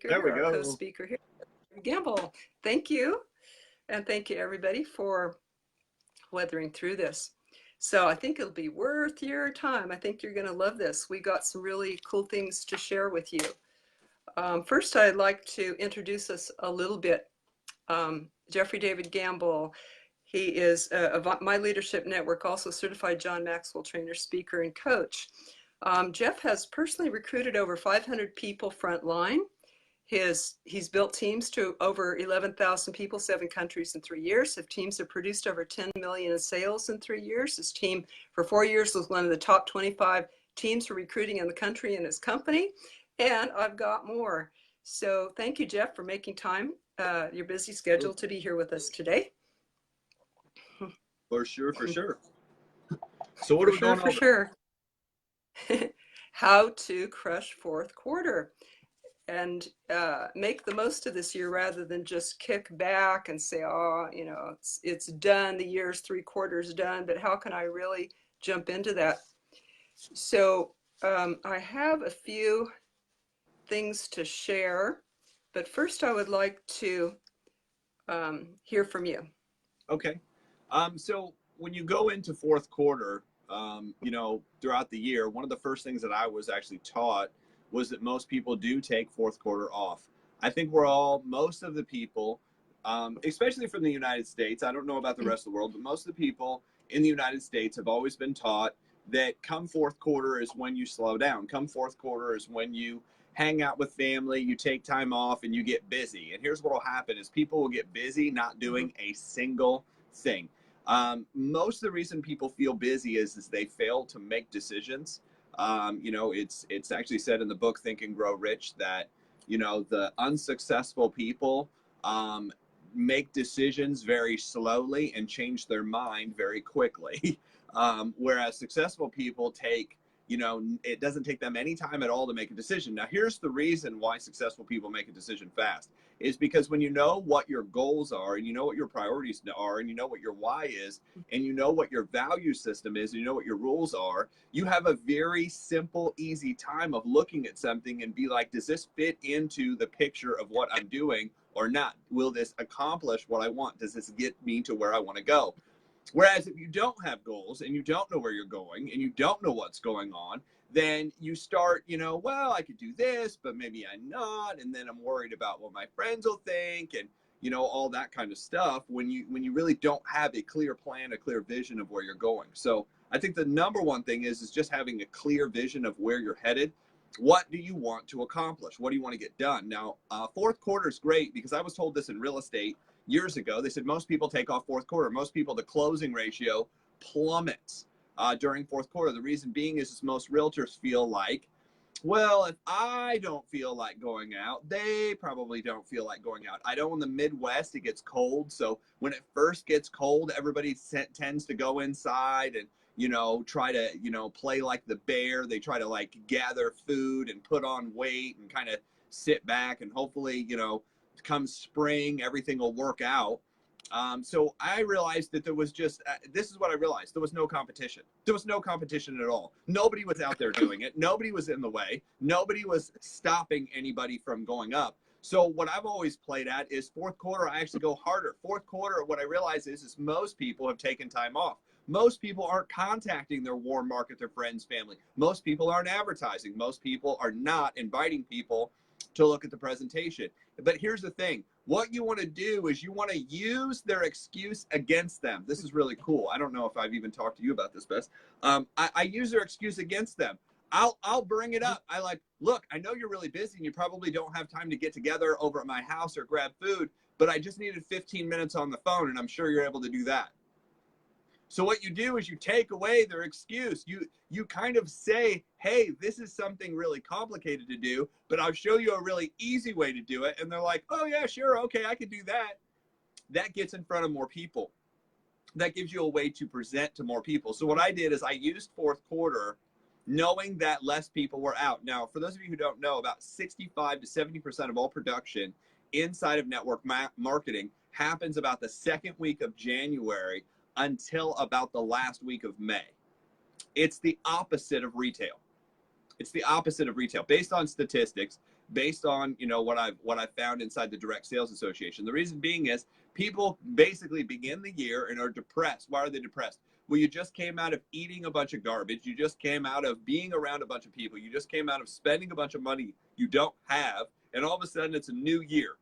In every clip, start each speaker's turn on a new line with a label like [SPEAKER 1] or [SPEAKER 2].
[SPEAKER 1] There we
[SPEAKER 2] our
[SPEAKER 1] go.
[SPEAKER 2] co-speaker here, Gamble. Thank you. And thank you, everybody, for weathering through this. So I think it'll be worth your time. I think you're going to love this. We got some really cool things to share with you. First, I'd like to introduce us a little bit. Jeffrey David Gamble. He is My Leadership Network, also certified John Maxwell trainer, speaker, and coach. Jeff has personally recruited over 500 people frontline. He's built teams to over 11,000 people, 7 countries in 3 years. His teams have produced over 10 million in sales in 3 years. His team for 4 years was one of the top 25 teams for recruiting in the country in his company. And I've got more. So thank you, Jeff, for making time, your busy schedule, to be here with us today.
[SPEAKER 1] For sure, for sure. So what are we going over?
[SPEAKER 2] For sure. How to crush fourth quarter and make the most of this year rather than just kick back and say, oh, you know, it's done, the year's 3 quarters done, but how can I really jump into that? So I have a few things to share, but first I would like to hear from you.
[SPEAKER 1] Okay. So when you go into fourth quarter, you know, throughout the year, one of the first things that I was actually taught was that most people do take fourth quarter off. I think most of the people, especially from the United States, I don't know about the rest of the world, but most of the people in the United States have always been taught that come fourth quarter is when you slow down. Come fourth quarter is when you hang out with family, you take time off, and you get busy. And here's what will happen is people will get busy not doing a single thing. Most of the reason people feel busy is they fail to make decisions. You know, it's actually said in the book Think and Grow Rich that, you know, the unsuccessful people make decisions very slowly and change their mind very quickly. Whereas successful people take, you know, it doesn't take them any time at all to make a decision. Now, here's the reason why successful people make a decision fast is because when you know what your goals are and you know what your priorities are and you know what your why is and you know what your value system is and you know what your rules are, you have a very simple, easy time of looking at something and be like, does this fit into the picture of what I'm doing or not? Will this accomplish what I want? Does this get me to where I want to go? Whereas if you don't have goals and you don't know where you're going and you don't know what's going on, then you start, you know, well, I could do this, but maybe I'm not. And then I'm worried about what my friends will think and, you know, all that kind of stuff when you really don't have a clear plan, a clear vision of where you're going. So I think the number one thing is just having a clear vision of where you're headed. What do you want to accomplish? What do you want to get done? Now, fourth quarter is great because I was told this in real estate years ago. They said most people take off fourth quarter. Most people, the closing ratio plummets during fourth quarter. The reason being is most realtors feel like, well, if I don't feel like going out, they probably don't feel like going out. I know in the Midwest it gets cold, so when it first gets cold, everybody tends to go inside and, you know, try to, you know, play like the bear. They try to like gather food and put on weight and kind of sit back and hopefully, you know, come spring, everything will work out. So I realized that there was just, this is what I realized. There was no competition. There was no competition at all. Nobody was out there doing it. Nobody was in the way. Nobody was stopping anybody from going up. So what I've always played at is fourth quarter, I actually go harder. Fourth quarter, what I realize is most people have taken time off. Most people aren't contacting their warm market, their friends, family. Most people aren't advertising. Most people are not inviting people to look at the presentation. But here's the thing. What you want to do is you want to use their excuse against them. This is really cool. I don't know if I've even talked to you about this, Bess. I use their excuse against them. I'll bring it up. I like, look, I know you're really busy and you probably don't have time to get together over at my house or grab food, but I just needed 15 minutes on the phone and I'm sure you're able to do that. So what you do is you take away their excuse. You kind of say, hey, this is something really complicated to do, but I'll show you a really easy way to do it. And they're like, oh yeah, sure. Okay, I could do that. That gets in front of more people. That gives you a way to present to more people. So what I did is I used fourth quarter knowing that less people were out. Now, for those of you who don't know, about 65 to 70% of all production inside of network marketing happens about the second week of January until about the last week of May. It's the opposite of retail. It's the opposite of retail. Based on statistics, based on, what I've found inside the Direct Sales Association. The reason being is people basically begin the year and are depressed. Why are they depressed? Well, you just came out of eating a bunch of garbage. You just came out of being around a bunch of people. You just came out of spending a bunch of money you don't have. And all of a sudden it's a new year.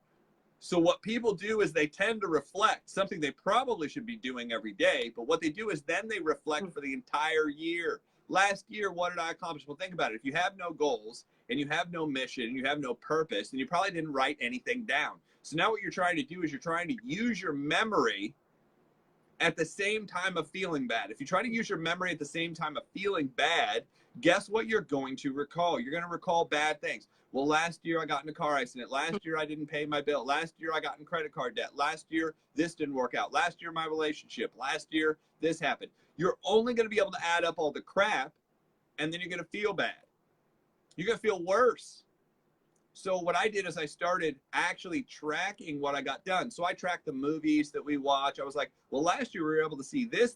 [SPEAKER 1] So what people do is they tend to reflect, something they probably should be doing every day. But what they do is then they reflect for the entire year. Last year, what did I accomplish? Well, think about it. If you have no goals and you have no mission and you have no purpose, then you probably didn't write anything down. So now what you're trying to do is you're trying to use your memory at the same time of feeling bad. If you try to use your memory at the same time of feeling bad, guess what you're going to recall? You're going to recall bad things. Well, last year I got in a car accident. Last year I didn't pay my bill. Last year I got in credit card debt. Last year this didn't work out. Last year my relationship. Last year this happened. You're only going to be able to add up all the crap, and then you're going to feel bad. You're going to feel worse. So what I did is I started actually tracking what I got done. So I tracked the movies that we watch. I was like, well, last year we were able to see this.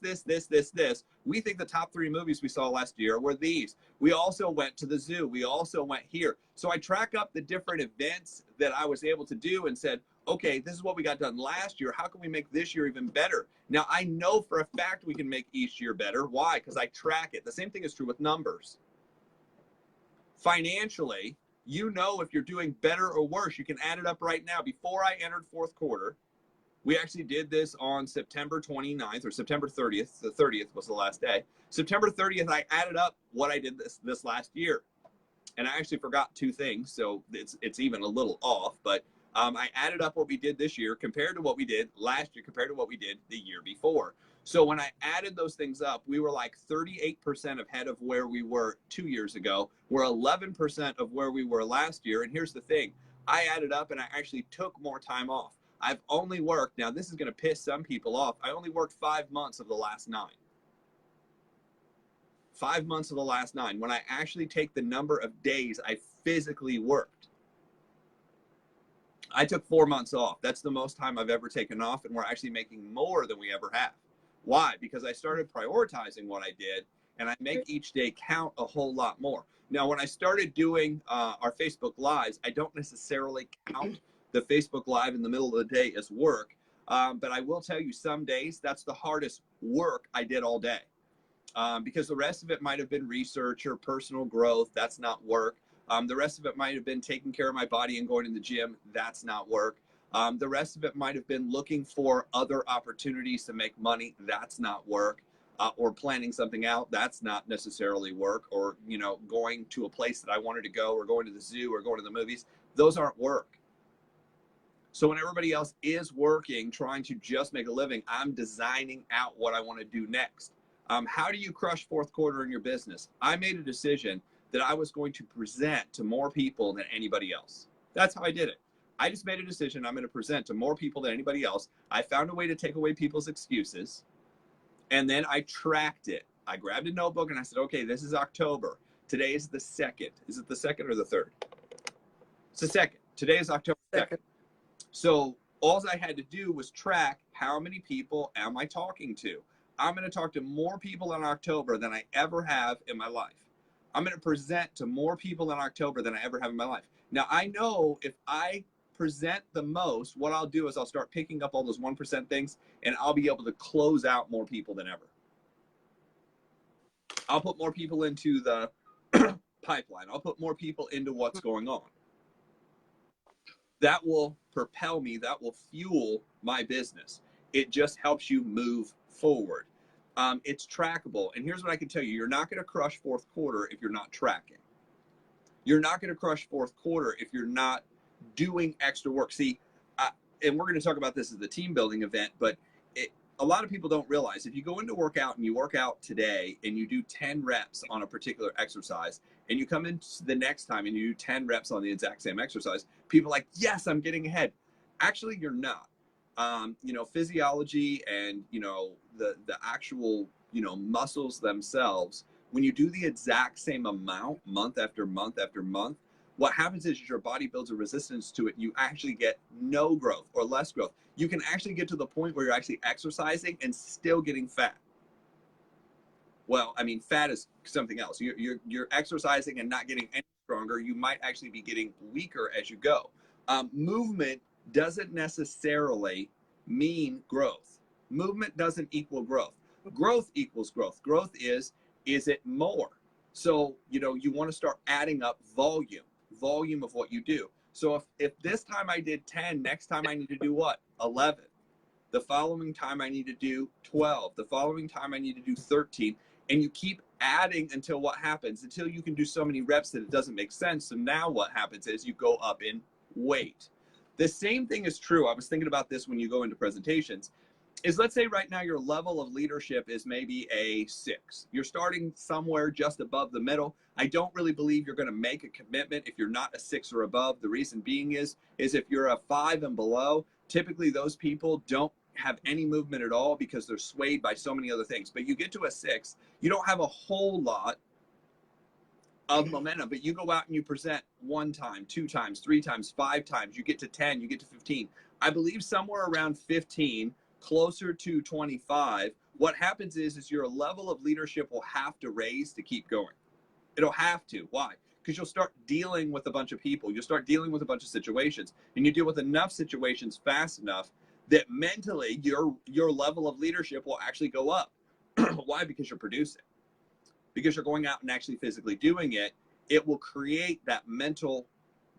[SPEAKER 1] We think the top 3 movies we saw last year were these. We also went to the zoo. We also went here. So I track up the different events that I was able to do and said, okay, this is what we got done last year. How can we make this year even better? Now, I know for a fact we can make each year better. Why? Because I track it. The same thing is true with numbers. Financially, if you're doing better or worse. You can add it up right now. Before I entered fourth quarter, we actually did this on September 29th or September 30th. The 30th was the last day. September 30th, I added up what I did this last year. And I actually forgot 2 things, so it's even a little off. But I added up what we did this year compared to what we did last year compared to what we did the year before. So when I added those things up, we were like 38% ahead of where we were 2 years ago. We're 11% of where we were last year. And here's the thing. I added up and I actually took more time off. I've only worked, now this is going to piss some people off, I only worked 5 months of the last 9. 5 months of the last 9. When I actually take the number of days I physically worked, I took 4 months off. That's the most time I've ever taken off, and we're actually making more than we ever have. Why? Because I started prioritizing what I did, and I make each day count a whole lot more. Now, when I started doing our Facebook Lives, I don't necessarily count the Facebook Live in the middle of the day as work, but I will tell you some days that's the hardest work I did all day. Because the rest of it might have been research or personal growth. That's not work. The rest of it might have been taking care of my body and going to the gym. That's not work. The rest of it might have been looking for other opportunities to make money. That's not work. Or planning something out. That's not necessarily work. Or, going to a place that I wanted to go, or going to the zoo, or going to the movies. Those aren't work. So when everybody else is working, trying to just make a living, I'm designing out what I want to do next. How do you crush fourth quarter in your business? I made a decision that I was going to present to more people than anybody else. That's how I did it. I just made a decision. I'm going to present to more people than anybody else. I found a way to take away people's excuses. And then I tracked it. I grabbed a notebook and I said, okay, this is October. Today is the 2nd. Is it the 2nd or the 3rd? It's the 2nd. Today is October 2nd. So all I had to do was track how many people am I talking to. I'm going to talk to more people in October than I ever have in my life. I'm going to present to more people in October than I ever have in my life. Now, I know if I present the most, what I'll do is I'll start picking up all those 1% things, and I'll be able to close out more people than ever. I'll put more people into the pipeline. I'll put more people into what's going on. That will propel me. That will fuel my business. It just helps you move forward. It's trackable. And here's what I can tell you. You're not going to crush fourth quarter if you're not tracking. You're not going to crush fourth quarter if you're not doing extra work. See, and we're going to talk about this as the team building event, but a lot of people don't realize if you go into workout and you work out today and you do 10 reps on a particular exercise and you come in the next time and you do 10 reps on the exact same exercise, people are like, yes, I'm getting ahead. Actually, you're not. Physiology and, the actual, muscles themselves, when you do the exact same amount month after month after month, what happens is your body builds a resistance to it. You actually get no growth or less growth. You can actually get to the point where you're actually exercising and still getting fat. Well, I mean, fat is something else. You're exercising and not getting any stronger, you might actually be getting weaker as you go. Movement doesn't necessarily mean growth. Movement doesn't equal growth. Growth equals growth. Growth is it more? So, you want to start adding up volume of what you do. So if this time I did 10, next time I need to do what? 11. The following time I need to do 12. The following time I need to do 13. And you keep adding until what happens? Until you can do so many reps that it doesn't make sense. So now what happens is you go up in weight. The same thing is true. I was thinking about this when you go into presentations. Is let's say right now your level of leadership is maybe a 6. You're starting somewhere just above the middle. I don't really believe you're going to make a commitment if you're not a 6 or above. The reason being is if you're a 5 and below, typically those people don't have any movement at all because they're swayed by so many other things. But you get to a 6, you don't have a whole lot of momentum, but you go out and you present 1 time, 2 times, 3 times, 5 times, you get to 10, you get to 15. I believe somewhere around 15, closer to 25, what happens is your level of leadership will have to raise to keep going. It'll have to. Why? Because you'll start dealing with a bunch of people. You'll start dealing with a bunch of situations, and you deal with enough situations fast enough that mentally your level of leadership will actually go up. Why? Because you're producing. Because you're going out and actually physically doing it. It will create that mental,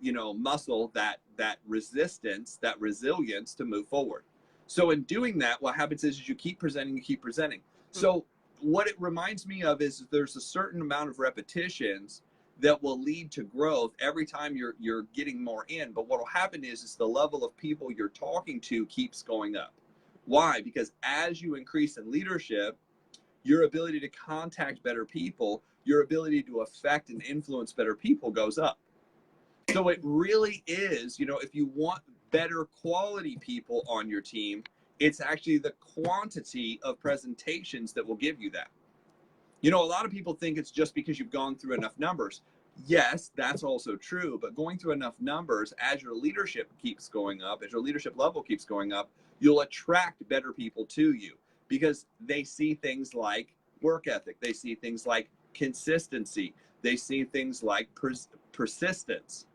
[SPEAKER 1] muscle, that resistance, that resilience to move forward. So in doing that, what happens is you keep presenting, you keep presenting. So what it reminds me of is there's a certain amount of repetitions that will lead to growth every time you're getting more in. But what will happen is the level of people you're talking to keeps going up. Why? Because as you increase in leadership, your ability to contact better people, your ability to affect and influence better people goes up. So it really is, if you want better quality people on your team, it's actually the quantity of presentations that will give you that. A lot of people think it's just because you've gone through enough numbers. Yes, that's also true, but going through enough numbers, as your leadership keeps going up, as your leadership level keeps going up, you'll attract better people to you because they see things like work ethic. They see things like consistency. They see things like persistence,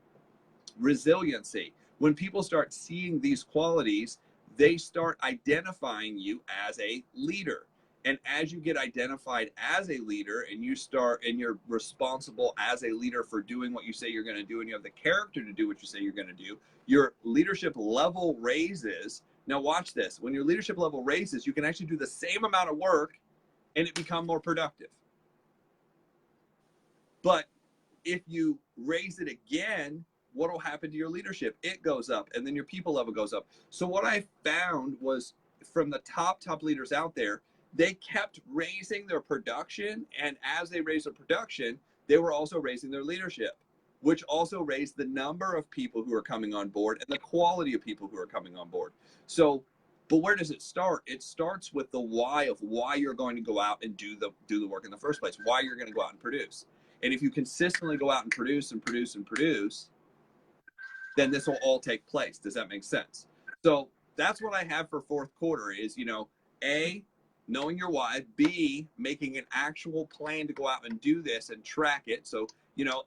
[SPEAKER 1] resiliency. When people start seeing these qualities, they start identifying you as a leader. And as you get identified as a leader and you're responsible as a leader for doing what you say you're going to do, and you have the character to do what you say you're going to do, your leadership level raises. Now watch this. When your leadership level raises, you can actually do the same amount of work and it become more productive. But if you raise it again, what will happen to your leadership? It goes up, and then your people level goes up. So what I found was from the top leaders out there, they kept raising their production, and as they raised their production, they were also raising their leadership, which also raised the number of people who are coming on board and the quality of people who are coming on board. So, but where does it start? It starts with the why of why you're going to go out and do the work in the first place, why you're going to go out and produce. And if you consistently go out and produce and produce and produce, then this will all take place. Does that make sense? So that's what I have for fourth quarter is, A, knowing your why, B, making an actual plan to go out and do this and track it. So,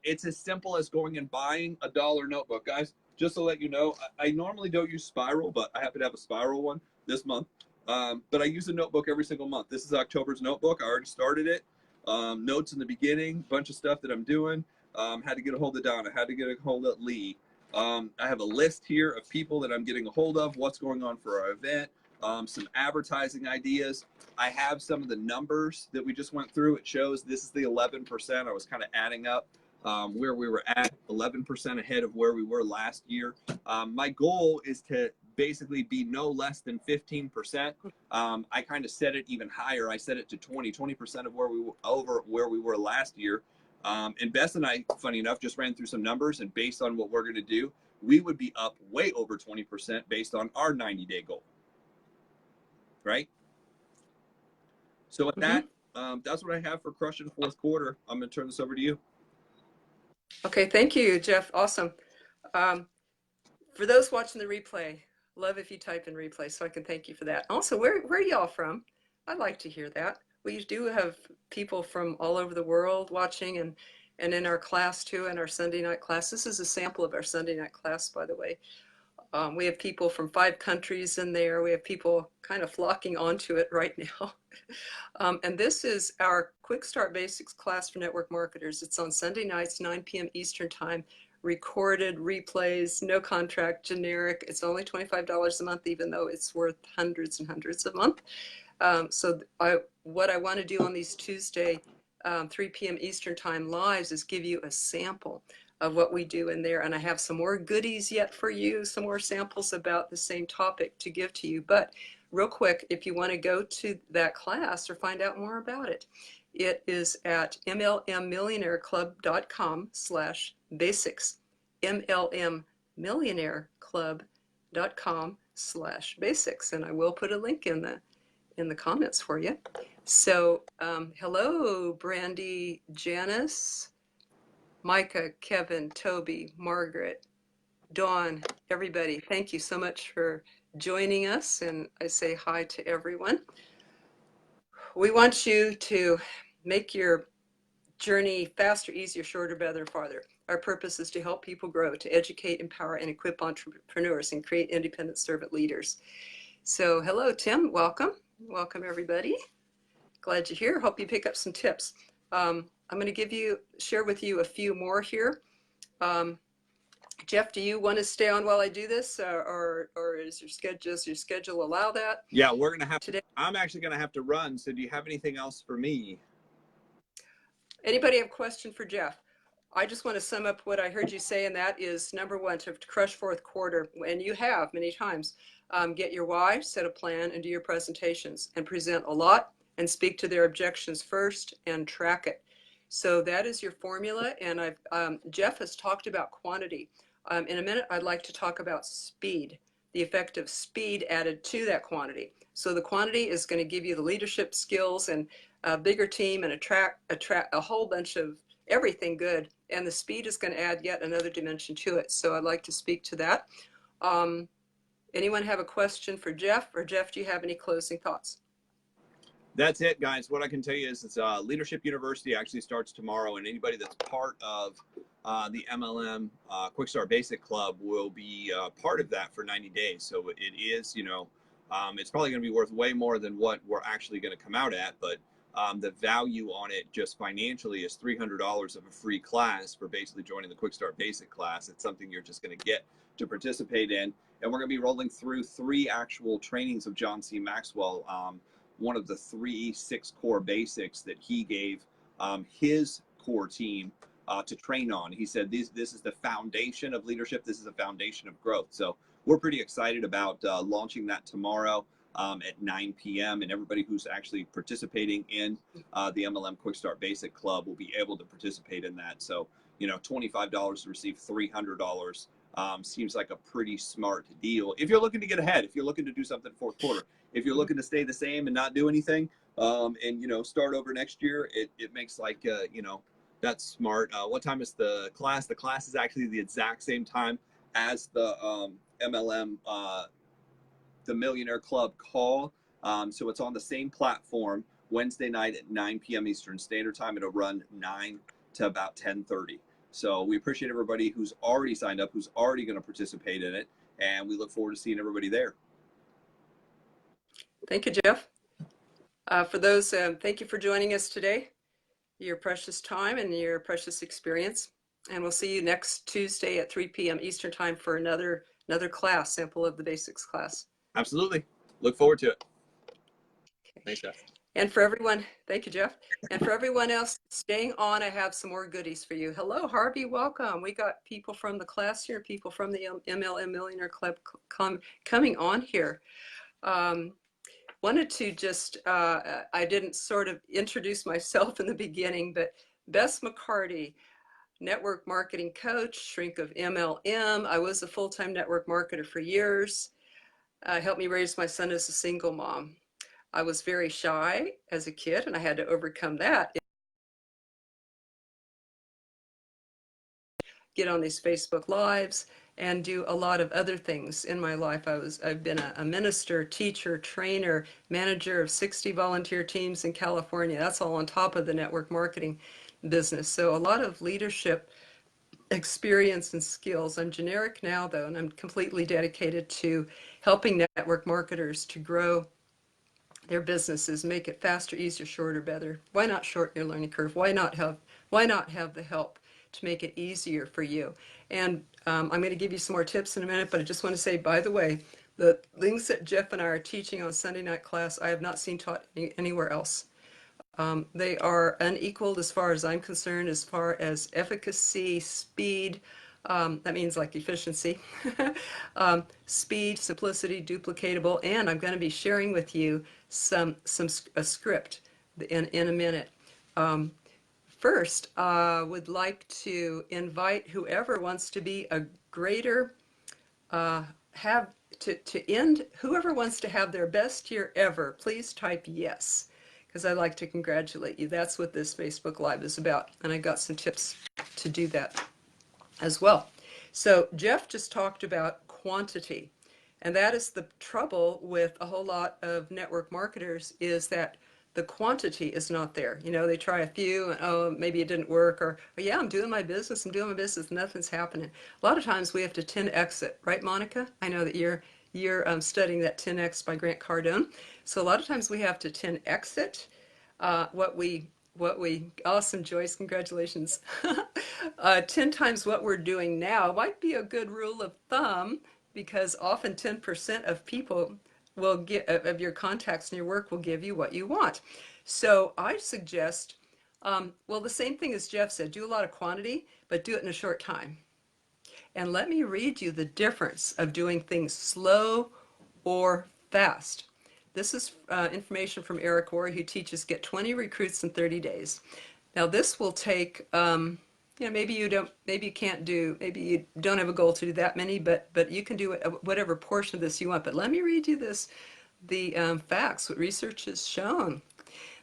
[SPEAKER 1] it's as simple as going and buying a dollar notebook. Guys, just to let you know, I normally don't use Spiral, but I happen to have a Spiral one this month. But I use a notebook every single month. This is October's notebook. I already started it. Notes in the beginning, bunch of stuff that I'm doing. Had to get a hold of Donna, had to get a hold of Lee. I have a list here of people that I'm getting a hold of, what's going on for our event, some advertising ideas. I have some of the numbers that we just went through. It shows this is the 11%. I was kind of adding up where we were at, 11% ahead of where we were last year. My goal is to basically be no less than 15%. I kind of set it even higher. I set it to 20% of where we were over where we were last year. And Bess and I, funny enough, just ran through some numbers, and based on what we're going to do, we would be up way over 20% based on our 90-day goal. Right? So with that, that's what I have for crushing fourth quarter. I'm going to turn this over to you.
[SPEAKER 2] Okay, thank you, Jeff. Awesome. For those watching the replay, love if you type in replay so I can thank you for that. Also, where are y'all from? I'd like to hear that. We do have people from all over the world watching, and in our class too, in our Sunday night class. This is a sample of our Sunday night class, by the way. We have people from 5 countries in there. We have people kind of flocking onto it right now. And this is our Quick Start Basics class for network marketers. It's on Sunday nights, 9 p.m. Eastern Time, recorded replays, no contract, generic. It's only $25 a month, even though it's worth hundreds and hundreds a month. What I want to do on these Tuesday 3 p.m. Eastern Time lives is give you a sample of what we do in there. And I have some more goodies yet for you, some more samples about the same topic to give to you. But real quick, if you want to go to that class or find out more about it, it is at mlmmillionaireclub.com/basics, mlmmillionaireclub.com/basics. And I will put a link in the comments for you. So hello, Brandy, Janice, Micah, Kevin, Toby, Margaret, Dawn, everybody. Thank you so much for joining us, and I say hi to everyone. We want you to make your journey faster, easier, shorter, better, farther. Our purpose is to help people grow, to educate, empower, and equip entrepreneurs and create independent servant leaders. So hello, Tim. Welcome. Welcome, everybody. Glad you're here. Hope you pick up some tips. I'm going to share with you a few more here. Jeff, do you want to stay on while I do this, or does your schedule allow that?
[SPEAKER 1] Yeah, we're gonna have today. I'm actually gonna have to run. So, do you have anything else for me?
[SPEAKER 2] Anybody have a question for Jeff? I just want to sum up what I heard you say, and that is number one, to crush fourth quarter, and you have many times. Get your why, set a plan, and do your presentations, and present a lot, and speak to their objections first, and track it. So that is your formula, and Jeff has talked about quantity. In a minute, I'd like to talk about speed, the effect of speed added to that quantity. So the quantity is going to give you the leadership skills and a bigger team and attract a whole bunch of everything good, and the speed is going to add yet another dimension to it. So I'd like to speak to that. Anyone have a question for Jeff, or Jeff, do you have any closing thoughts?
[SPEAKER 1] That's it, guys. What I can tell you is it's Leadership University actually starts tomorrow, and anybody that's part of the MLM Quick Start Basic Club will be part of that for 90 days. So it is, it's probably going to be worth way more than what we're actually going to come out at, but the value on it just financially is $300 of a free class for basically joining the Quick Start Basic class. It's something you're just going to get to participate in. And we're going to be rolling through 3 actual trainings of John C. Maxwell. One of the 3 6 core basics that he gave his core team to train on. He said this is the foundation of leadership. This is the foundation of growth. So we're pretty excited about launching that tomorrow at 9 p.m. And everybody who's actually participating in the MLM Quick Start Basic Club will be able to participate in that. So, $25 to receive $300 seems like a pretty smart deal. If you're looking to get ahead, if you're looking to do something fourth quarter, if you're looking to stay the same and not do anything, and start over next year, it makes that's smart. What time is the class? The class is actually the exact same time as the MLM, the Millionaire Club call. So it's on the same platform, Wednesday night at 9 p.m. Eastern Standard Time. It'll run 9 to about 10:30. So we appreciate everybody who's already signed up, who's already going to participate in it, and we look forward to seeing everybody there.
[SPEAKER 2] Thank you, Jeff. For those, thank you for joining us today, your precious time and your precious experience. And we'll see you next Tuesday at 3 p.m. Eastern Time for another class, sample of the basics class.
[SPEAKER 1] Absolutely. Look forward to it. Okay. Thanks, Jeff.
[SPEAKER 2] And for everyone, thank you, Jeff. And for everyone else staying on, I have some more goodies for you. Hello, Harvey, welcome. We got people from the class here, people from the MLM Millionaire Club coming on here. Wanted to just, I didn't sort of introduce myself in the beginning, but Bess McCarty, network marketing coach, shrink of MLM. I was a full-time network marketer for years. Helped me raise my son as a single mom. I was very shy as a kid, and I had to overcome that. Get on these Facebook Lives and do a lot of other things in my life. I've been a minister, teacher, trainer, manager of 60 volunteer teams in California. That's all on top of the network marketing business. So a lot of leadership experience and skills. I'm generic now, though, and I'm completely dedicated to helping network marketers to grow their businesses, make it faster, easier, shorter, better. Why not shorten your learning curve? Why not have the help to make it easier for you? And I'm going to give you some more tips in a minute, but I just want to say, by the way, the things that Jeff and I are teaching on Sunday night class, I have not seen taught anywhere else. They are unequaled as far as I'm concerned, as far as efficacy, speed. That means like efficiency, speed, simplicity, duplicatable, and I'm going to be sharing with you a script in a minute. First, would like to invite whoever wants to be a greater have to end whoever wants to have their best year ever, please type yes, because I'd like to congratulate you. That's what this Facebook Live is about, and I got some tips to do that as well. So Jeff just talked about quantity, and that is the trouble with a whole lot of network marketers, is that the quantity is not there. You know, they try a few and, oh, maybe it didn't work, or oh, yeah, I'm doing my business, nothing's happening. A lot of times we have to 10x it, right, Monica? I know that you're studying that 10x by Grant Cardone. So a lot of times we have to 10x it. What we awesome, Joyce, congratulations. 10 times what we're doing now might be a good rule of thumb, because often 10% of people will get of your contacts in your work will give you what you want. So I suggest, well, the same thing as Jeff said, do a lot of quantity, but do it in a short time. And let me read you the difference of doing things slow or fast. This is information from Eric Worre, who teaches Get 20 Recruits in 30 Days. Now this will take, maybe you don't have a goal to do that many, but you can do whatever portion of this you want. But let me read you the facts. What research has shown,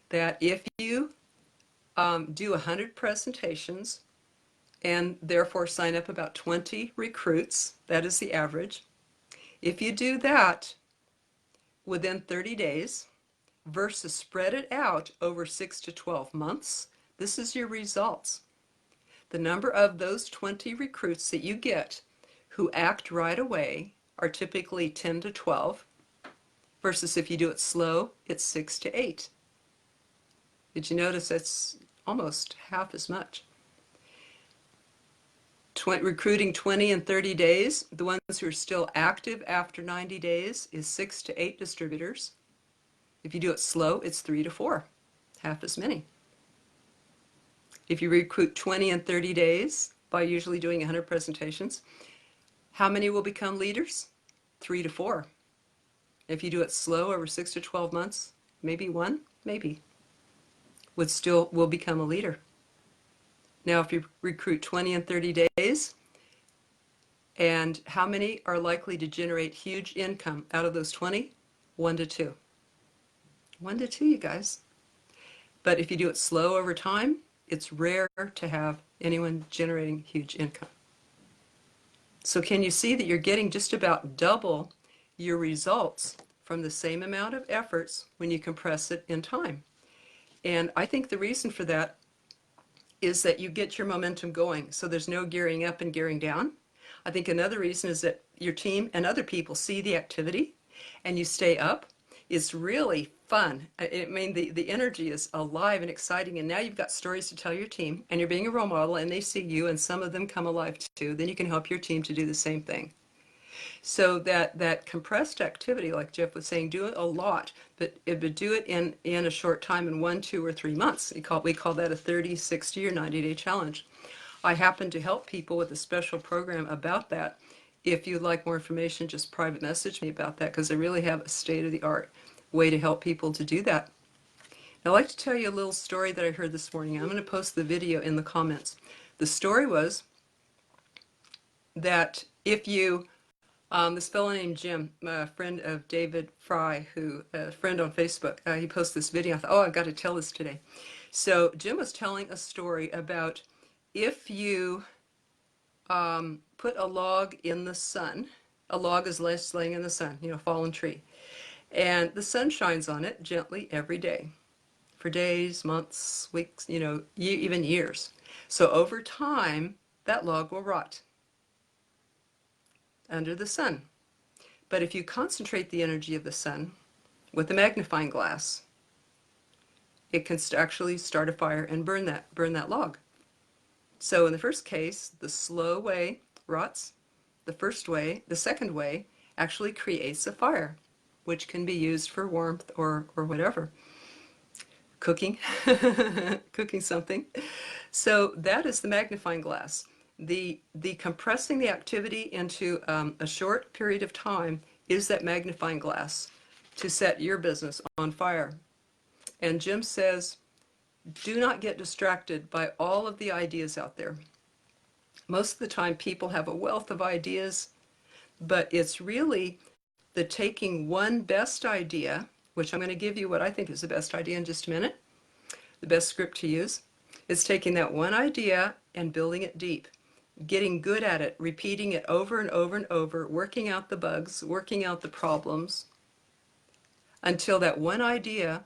[SPEAKER 2] that if you do 100 presentations and therefore sign up about 20 recruits, that is the average. If you do that within 30 days versus spread it out over 6 to 12 months, this is your results. The number of those 20 recruits that you get who act right away are typically 10 to 12, versus if you do it slow, it's 6 to 8. Did you notice that's almost half as much? Recruiting 20 in 30 days, the ones who are still active after 90 days is 6 to 8 distributors. If you do it slow, it's 3 to 4, half as many. If you recruit 20 in 30 days by usually doing 100 presentations, how many will become leaders? 3 to 4. If you do it slow over 6 to 12 months, maybe one, maybe, will become a leader. Now, if you recruit 20 in 30 days, and how many are likely to generate huge income out of those 20? 1 to 2. 1 to 2, you guys. But if you do it slow over time, it's rare to have anyone generating huge income. So can you see that you're getting just about double your results from the same amount of efforts when you compress it in time? And I think the reason for that is that you get your momentum going, so there's no gearing up and gearing down. I think another reason is that your team and other people see the activity and you stay up. It's really fun. I mean, the energy is alive and exciting, and now you've got stories to tell your team, and you're being a role model, and they see you, and some of them come alive too. Then you can help your team to do the same thing. So that compressed activity, like Jeff was saying, do it a lot, but do it in a short time, in 1, 2, or 3 months. We call that a 30, 60, or 90-day challenge. I happen to help people with a special program about that. If you'd like more information, just private message me about that, because I really have a state-of-the-art way to help people to do that. Now, I'd like to tell you a little story that I heard this morning. I'm going to post the video in the comments. The story was that if you this fellow named Jim, a friend of David Fry, a friend on Facebook, he posted this video. I thought, oh, I've got to tell this today. So Jim was telling a story about if you put a log in the sun, a log is laying in the sun, fallen tree, and the sun shines on it gently every day for days, months, weeks, even years. So over time, that log will rot under the sun. But if you concentrate the energy of the sun with a magnifying glass, it can actually start a fire and burn that log. So in the first case, the slow way rots. The second way actually creates a fire, which can be used for warmth or whatever. Cooking, cooking something. So that is the magnifying glass. The compressing the activity into a short period of time is that magnifying glass to set your business on fire. And Jim says, do not get distracted by all of the ideas out there. Most of the time people have a wealth of ideas, but it's really the taking one best idea, which I'm going to give you what I think is the best idea in just a minute, the best script to use. It's taking that one idea and building it deep, getting good at it, repeating it over and over and over, working out the bugs, working out the problems, until that one idea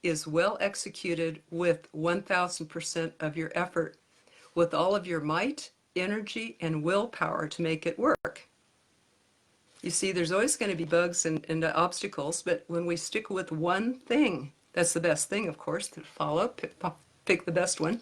[SPEAKER 2] is well executed with 1000% of your effort, with all of your might, energy, and willpower to make it work. You see, there's always going to be bugs and obstacles, but when we stick with one thing, that's the best thing, of course, to follow, pick the best one,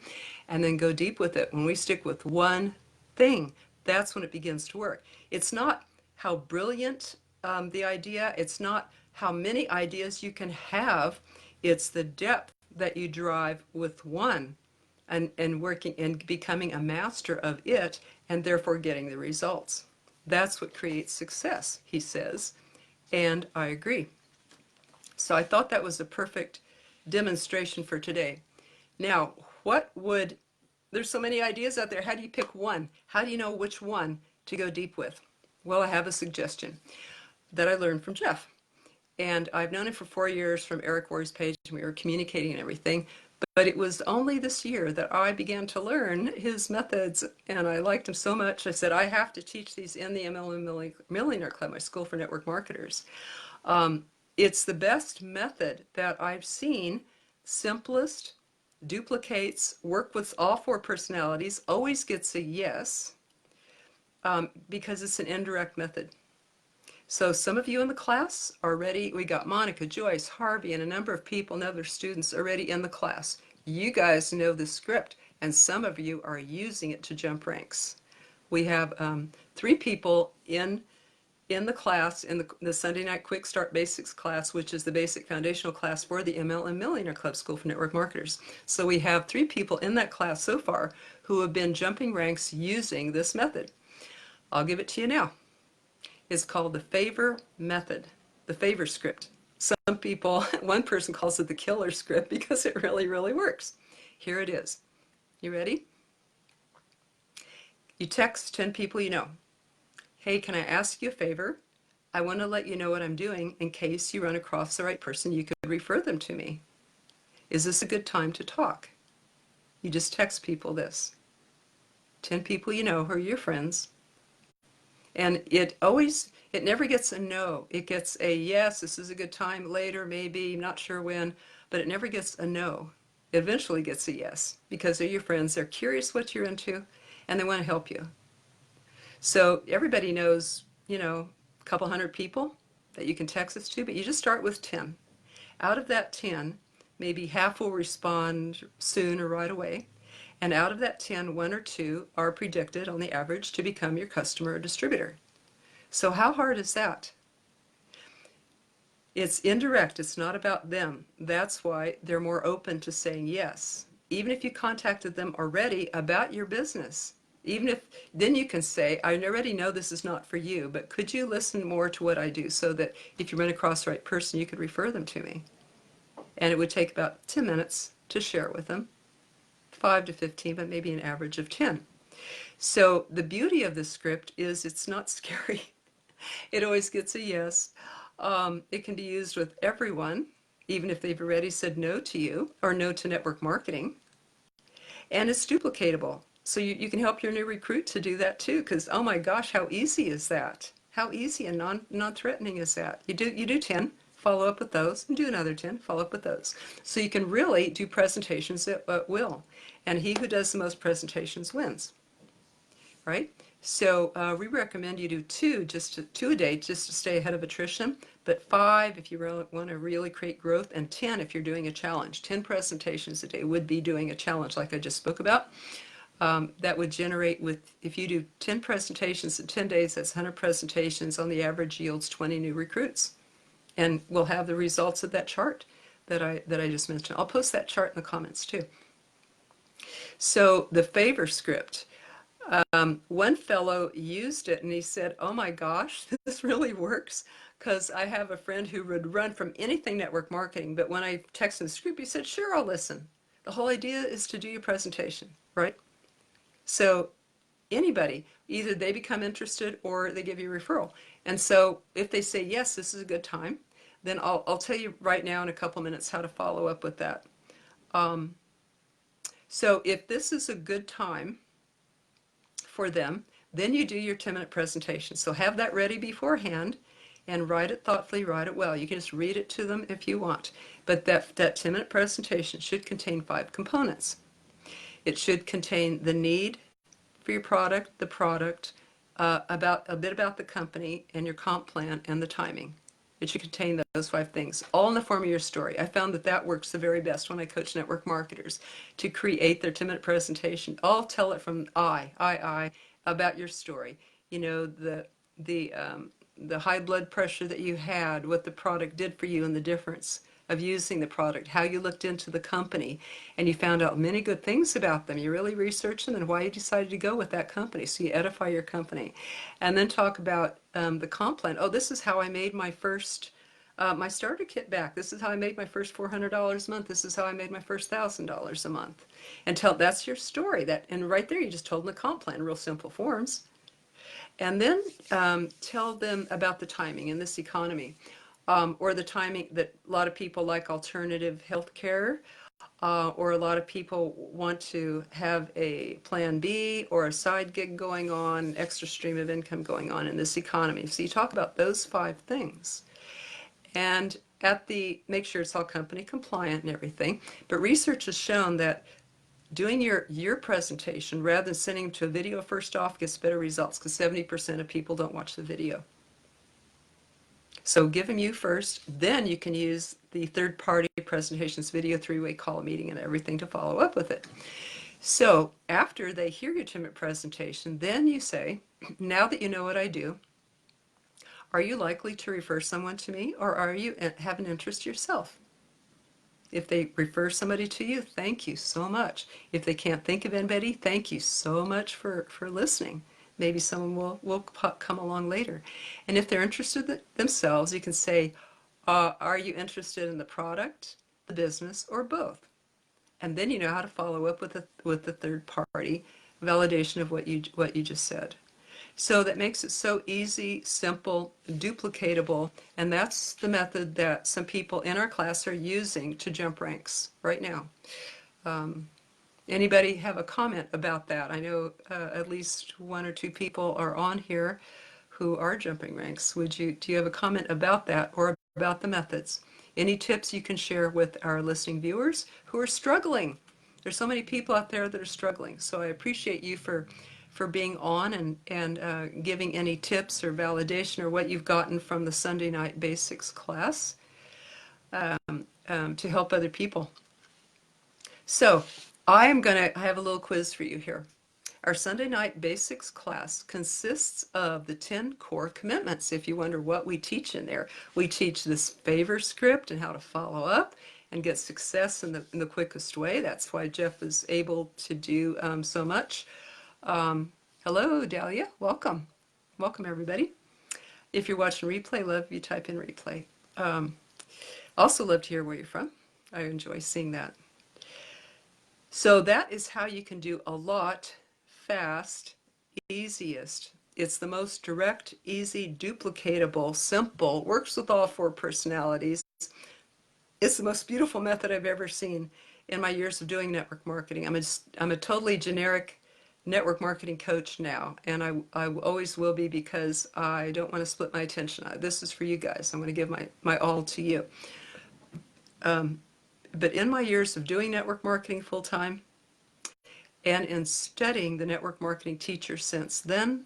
[SPEAKER 2] and then go deep with it. When we stick with one thing, that's when it begins to work. It's not how brilliant the idea, it's not how many ideas you can have, it's the depth that you drive with one and working and becoming a master of it and therefore getting the results. That's what creates success, he says, and I agree. So I thought that was a perfect demonstration for today. Now, there's so many ideas out there. How do you pick one? How do you know which one to go deep with? Well, I have a suggestion that I learned from Jeff. And I've known him for 4 years from Eric Worre's page, and we were communicating and everything. But it was only this year that I began to learn his methods, and I liked him so much. I said, I have to teach these in the MLM Millionaire Club, my school for network marketers. It's the best method that I've seen, simplest, duplicates, work with all 4 personalities, always gets a yes, because it's an indirect method. So some of you in the class are ready. We got Monica, Joyce, Harvey, and a number of people and other students already in the class. You guys know the script, and some of you are using it to jump ranks. We have 3 people in the class, in the Sunday Night Quick Start Basics class, which is the basic foundational class for the MLM Millionaire Club School for Network Marketers. So we have 3 people in that class so far who have been jumping ranks using this method. I'll give it to you now. It's called the favor method, the favor script. Some people, one person calls it the killer script because it really, really works. Here it is. You ready? You text 10 people you know. Hey, can I ask you a favor? I want to let you know what I'm doing in case you run across the right person. You could refer them to me. Is this a good time to talk? You just text people this. 10 people you know who are your friends. And it never gets a no. It gets a yes, this is a good time, later, maybe, I'm not sure when, but it never gets a no. It eventually gets a yes because they're your friends. They're curious what you're into and they want to help you. So everybody knows, a couple hundred people that you can text this to, but you just start with 10. Out of that 10, maybe half will respond soon or right away. And out of that 10, 1 or 2 are predicted on the average to become your customer or distributor. So how hard is that? It's indirect. It's not about them. That's why they're more open to saying yes. Even if you contacted them already about your business, then you can say, I already know this is not for you, but could you listen more to what I do so that if you run across the right person, you could refer them to me? And it would take about 10 minutes to share with them. 5 to 15, but maybe an average of 10. So the beauty of this script is it's not scary. It always gets a yes. It can be used with everyone, even if they've already said no to you or no to network marketing. And it's duplicatable. So you can help your new recruit to do that too, because oh my gosh, how easy is that? How easy and non-threatening is that? You do 10, follow up with those, and do another 10, follow up with those. So you can really do presentations at will. And he who does the most presentations wins, right? So we recommend you do two a day, just to stay ahead of attrition, but 5 if you really want to really create growth, and 10 if you're doing a challenge. 10 presentations a day would be doing a challenge like I just spoke about. That would generate, if you do 10 presentations in 10 days, that's 100 presentations. On the average yields 20 new recruits. And we'll have the results of that chart that I just mentioned. I'll post that chart in the comments too. So the favor script. One fellow used it and he said, oh my gosh, this really works, because I have a friend who would run from anything network marketing, but when I texted the script, he said, sure, I'll listen. The whole idea is to do your presentation, right? So anybody, either they become interested or they give you a referral. And so if they say, yes, this is a good time, then I'll tell you right now in a couple minutes how to follow up with that. So if this is a good time for them, then you do your 10-minute presentation. So have that ready beforehand and write it thoughtfully, write it well. You can just read it to them if you want. But that 10-minute presentation should contain 5 components. It should contain the need for your product, the product, about a bit about the company and your comp plan and the timing. It should contain those 5 things, all in the form of your story. I found that that works the very best when I coach network marketers to create their 10-minute presentation. I'll tell it from I, about your story. You know, the high blood pressure that you had, what the product did for you and the difference of using the product, how you looked into the company and you found out many good things about them. You really researched them and why you decided to go with that company. So you edify your company. And then talk about the comp plan. Oh, this is how I made my first, my starter kit back. This is how I made my first $400 a month. This is how I made my first $1,000 a month. And that's your story. And right there you just told them the comp plan, real simple forms. And then tell them about the timing in this economy. Or the timing that a lot of people like alternative health care, or a lot of people want to have a plan B or a side gig going on, extra stream of income going on in this economy. So you talk about those 5 things. And make sure it's all company compliant and everything. But research has shown that doing your presentation rather than sending them to a video first off gets better results, because 70% of people don't watch the video. So give them you first, then you can use the third-party presentations, video, 3-way call meeting, and everything to follow up with it. So after they hear your 10-minute presentation, then you say, now that you know what I do, are you likely to refer someone to me, or are you have an interest yourself? If they refer somebody to you, thank you so much. If they can't think of anybody, thank you so much for listening. Maybe someone will come along later. And if they're interested themselves, you can say, are you interested in the product, the business, or both? And then you know how to follow up with the third party validation of what you just said. So that makes it so easy, simple, duplicatable, and that's the method that some people in our class are using to jump ranks right now. Anybody have a comment about that? I know at least 1 or 2 people are on here who are jumping ranks. Do you have a comment about that or about the methods? Any tips you can share with our listening viewers who are struggling? There's so many people out there that are struggling. So I appreciate you for being on and giving any tips or validation or what you've gotten from the Sunday Night Basics class to help other people. So I have a little quiz for you here. Our Sunday Night Basics class consists of the 10 core commitments. If you wonder what we teach in there, we teach this favor script and how to follow up and get success in the quickest way. That's why Jeff is able to do so much. Hello, Dahlia. Welcome. Welcome, everybody. If you're watching replay, love if you type in replay. Also love to hear where you're from. I enjoy seeing that. So that is how you can do a lot fast, easiest. It's the most direct, easy, duplicatable, simple, works with all 4 personalities. It's the most beautiful method I've ever seen in my years of doing network marketing. I'm a totally generic network marketing coach now, and I always will be, because I don't want to split my attention. This is for you guys. I'm going to give my all to you. But in my years of doing network marketing full time and in studying the network marketing teacher since then,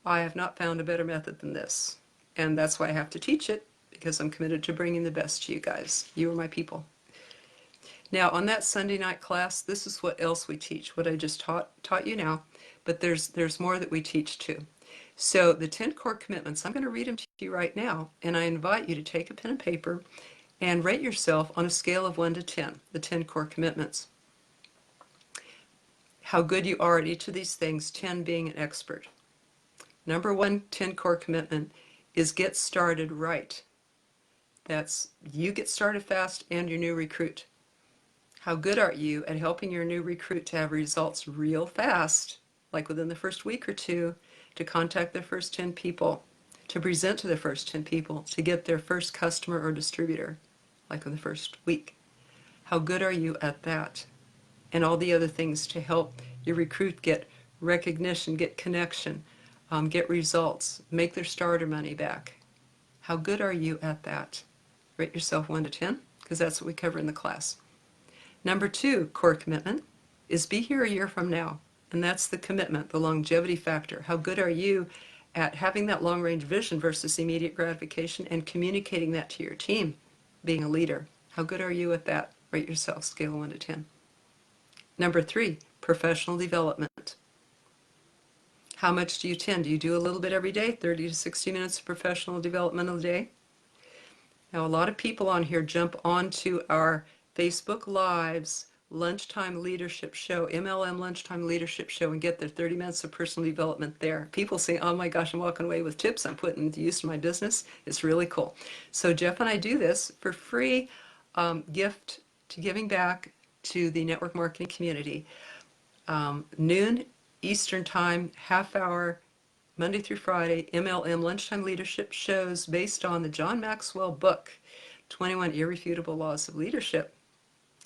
[SPEAKER 2] I have not found a better method than this. And that's why I have to teach it, because I'm committed to bringing the best to you guys. You are my people. Now, on that Sunday night class, this is what else we teach, what I just taught you now, but there's more that we teach too. So the 10 core commitments, I'm going to read them to you right now, and I invite you to take a pen and paper and rate yourself on a scale of 1 to 10, the 10 core commitments. How good you are at each of these things, 10 being an expert. Number 1 10 core commitment is get started right. That's you get started fast and your new recruit. How good are you at helping your new recruit to have results real fast, like within the first week or two, to contact their first 10 people, to present to their first 10 people, to get their first customer or distributor, like in the first week? How good are you at that? And all the other things to help your recruit get recognition, get connection, get results, make their starter money back. How good are you at that? Rate yourself 1 to 10, because that's what we cover in the class. Number 2 core commitment is be here a year from now. And that's the commitment, the longevity factor. How good are you at having that long-range vision versus immediate gratification and communicating that to your team, being a leader? How good are you at that? Rate yourself, scale 1 to 10. Number 3, professional development. How much do you tend? Do you do a little bit every day, 30 to 60 minutes of professional development a day? Now, a lot of people on here jump onto our Facebook Lives lunchtime leadership show, MLM lunchtime leadership show, and get their 30 minutes of personal development there. People say, oh my gosh, I'm walking away with tips I'm putting to use in my business. It's really cool. So Jeff and I do this for free, gift to giving back to the network marketing community. Noon Eastern time, half hour, Monday through Friday, MLM lunchtime leadership shows based on the John Maxwell book, 21 Irrefutable Laws of Leadership.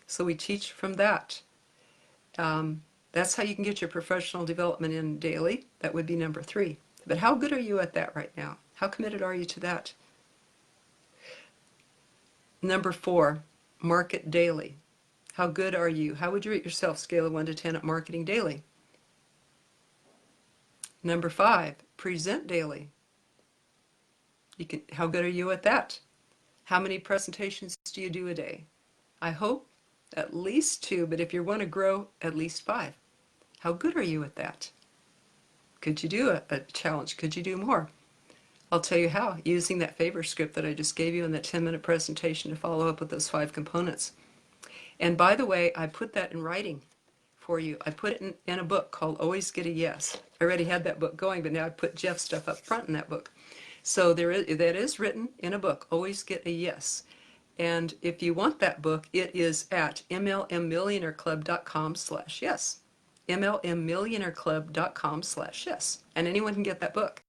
[SPEAKER 2] So we teach from that. That's how you can get your professional development in daily. That would be number 3. But how good are you at that right now? How committed are you to that? Number 4, market daily. How good are you? How would you rate yourself, scale of 1 to 10, at marketing daily? Number 5, present daily. How good are you at that? How many presentations do you do a day? I hope at least 2, but if you want to grow, at least 5. How good are you at that? Could you do a challenge? Could you do more? I'll tell you how, using that favor script that I just gave you in that 10-minute presentation to follow up with those 5 components. And by the way, I put that in writing for you. I put it in a book called Always Get a Yes. I already had that book going, but now I put Jeff's stuff up front in that book. So that is written in a book, Always Get a Yes. And if you want that book, it is at mlmmillionaireclub.com/yes. mlmmillionaireclub.com/yes. And anyone can get that book.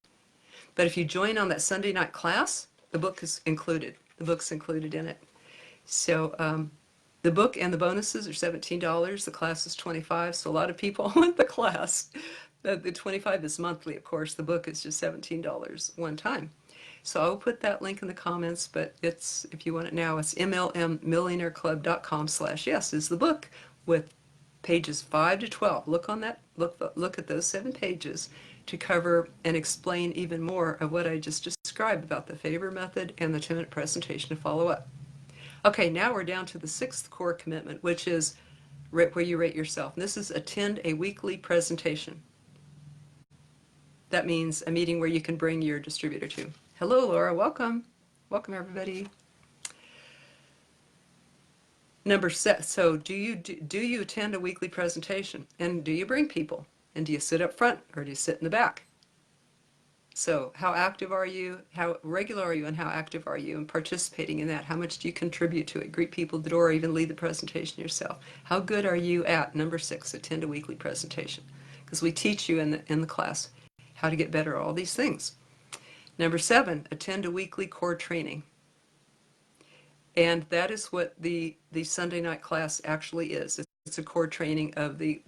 [SPEAKER 2] But if you join on that Sunday night class, the book is included. The book's included in it. So the book and the bonuses are $17. The class is $25. So a lot of people want the class. The $25 is monthly, of course. The book is just $17 one time. So I'll put that link in the comments, but it's, if you want it now, it's mlmmillionaireclub.com/yes is the book with pages 5 to 12. Look on that, look at those 7 pages to cover and explain even more of what I just described about the favor method and the 10-minute presentation to follow up. Okay, now we're down to the 6th core commitment, which is where you rate yourself. And this is attend a weekly presentation. That means a meeting where you can bring your distributor to. Hello, Laura. Welcome. Welcome, everybody. Number 6. So do you attend a weekly presentation? And do you bring people? And do you sit up front or do you sit in the back? So how active are you? How regular are you? And how active are you in participating in that? How much do you contribute to it? Greet people at the door or even lead the presentation yourself? How good are you at, number 6, attend a weekly presentation? Because we teach you in the class how to get better at all these things. Number 7, attend a weekly core training. And that is what the Sunday night class actually is. it's a core training of the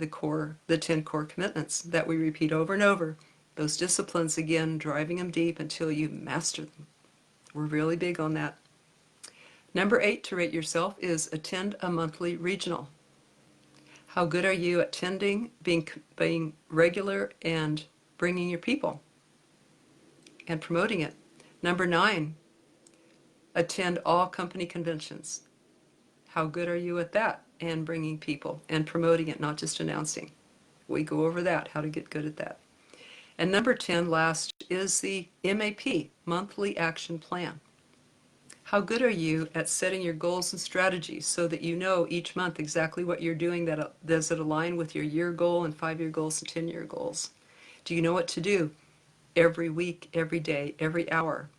[SPEAKER 2] 10 core commitments that we repeat over and over. Those disciplines, again, driving them deep until you master them. We're really big on that. Number 8 to rate yourself is attend a monthly regional. How good are you at attending, being regular, and bringing your people and promoting it? Number 9, attend all company conventions. How good are you at that and bringing people and promoting it, not just announcing? We go over that, how to get good at that. And number 10, last, is the MAP, Monthly Action Plan. How good are you at setting your goals and strategies so that you know each month exactly what you're doing? Does it align with your year goal and 5-year goals and 10-year goals? Do you know what to do every week, every day, every hour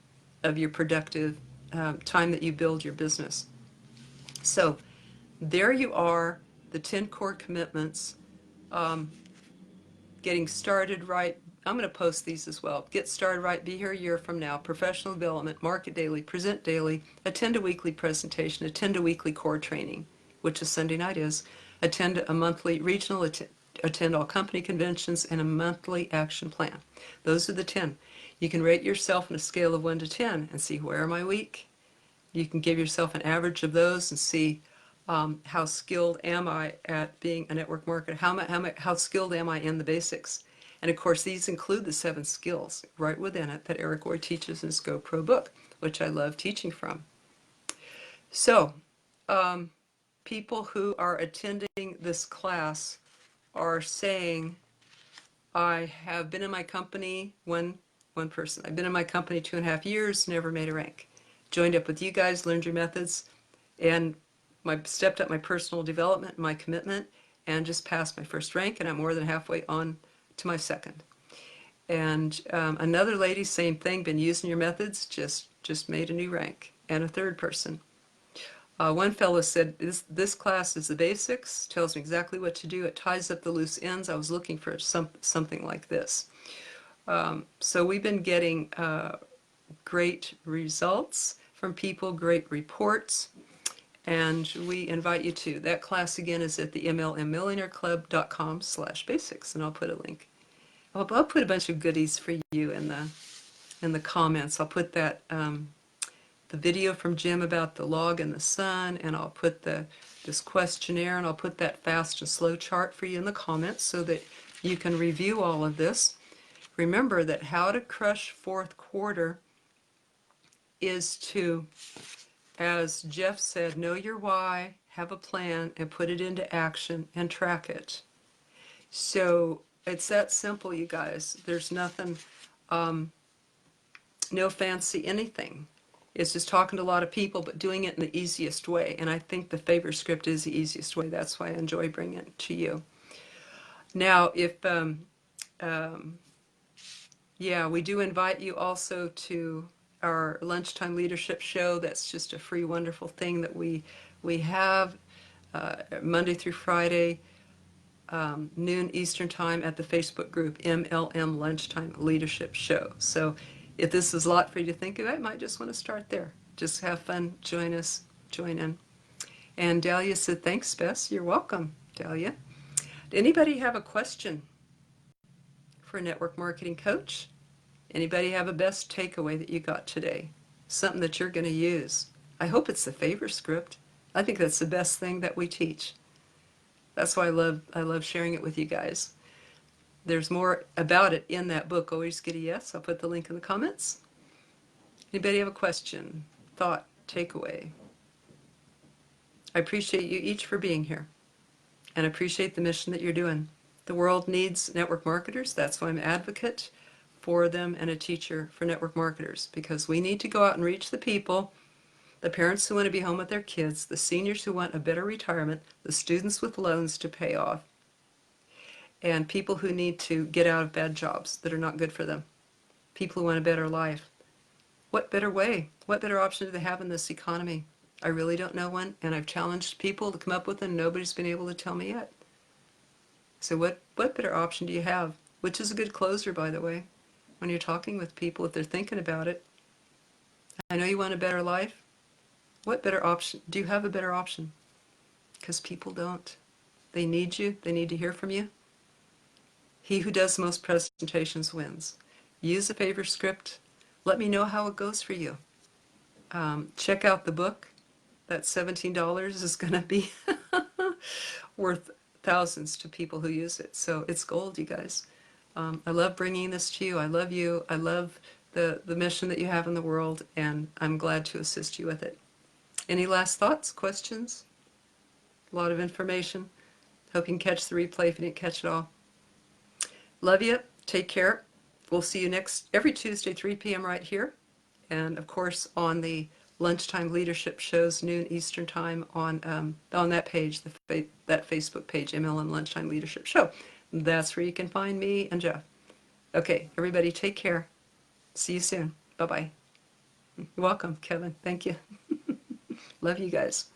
[SPEAKER 2] of your productive time that you build your business? So there you are, the 10 core commitments. Getting started right. I'm going to post these as well. Get started right, be here a year from now, professional development, market daily, present daily, attend a weekly presentation, attend a weekly core training, which is Sunday night is, attend a monthly regional, attend all company conventions, and a monthly action plan. Those are the 10. You can rate yourself on a scale of 1 to 10 and see where am I weak. You can give yourself an average of those and see how skilled am I at being a network marketer? How skilled am I in the basics? And of course, these include the 7 skills right within it that Eric Roy teaches in his Go Pro book, which I love teaching from. So, people who are attending this class are saying, I have been in my company, one person, I've been in my company 2.5 years, never made a rank. Joined up with you guys, learned your methods, and stepped up my personal development, my commitment, and just passed my first rank, and I'm more than halfway on to my second. And another lady, same thing, been using your methods, just made a new rank, and a third person. One fellow said, this class is the basics, tells me exactly what to do, it ties up the loose ends. I was looking for something like this. So we've been getting great results from people, great reports, and we invite you to. That class again is at the mlmmillionaireclub.com/basics, and I'll put a link. I'll put a bunch of goodies for you in the comments. I'll put that the video from Jim about the log and the sun, and I'll put this questionnaire, and I'll put that fast and slow chart for you in the comments so that you can review all of this. Remember that how to crush fourth quarter is to, as Jeff said, know your why, have a plan, and put it into action and track it. So it's that simple, you guys. There's nothing, no fancy anything. It's just talking to a lot of people, but doing it in the easiest way. And I think the favor script is the easiest way. That's why I enjoy bringing it to you. Now, yeah, we do invite you also to our lunchtime leadership show. That's just a free, wonderful thing that we have Monday through Friday, noon Eastern time at the Facebook group MLM Lunchtime Leadership Show. So if this is a lot for you to think about, you might just want to start there. Just have fun, join us, join in. And Dahlia said, thanks, Bess. You're welcome, Dahlia. Did anybody have a question for a network marketing coach? Anybody have a best takeaway that you got today? Something that you're going to use? I hope it's the favor script. I think that's the best thing that we teach. That's why I love sharing it with you guys. There's more about it in that book, Always Get a Yes. I'll put the link in the comments. Anybody have a question, thought, takeaway? I appreciate you each for being here and appreciate the mission that you're doing. The world needs network marketers. That's why I'm an advocate for them and a teacher for network marketers, because we need to go out and reach the people, the parents who want to be home with their kids, the seniors who want a better retirement, the students with loans to pay off, and people who need to get out of bad jobs that are not good for them, people who want a better life. What better way? What better option do they have in this economy? I really don't know one, and I've challenged people to come up with one. Nobody's been able to tell me yet. So what better option do you have? Which is a good closer, by the way, when you're talking with people, if they're thinking about it. I know you want a better life. What better option? Do you have a better option? Because people don't. They need you. They need to hear from you. He who does most presentations wins. Use a favor script. Let me know how it goes for you. Check out the book. That $17 is going to be worth thousands to people who use it. So it's gold, you guys. I love bringing this to you. I love you. I love the mission that you have in the world, and I'm glad to assist you with it. Any last thoughts, questions? A lot of information. Hope you can catch the replay if you didn't catch it all. Love you. Take care. We'll see you every Tuesday, 3 p.m. right here. And of course, on the lunchtime leadership shows, noon Eastern time on that page, that Facebook page, MLM Lunchtime Leadership Show. That's where you can find me and Jeff. Okay, everybody take care. See you soon. Bye-bye. You're welcome, Kevin. Thank you. Love you guys.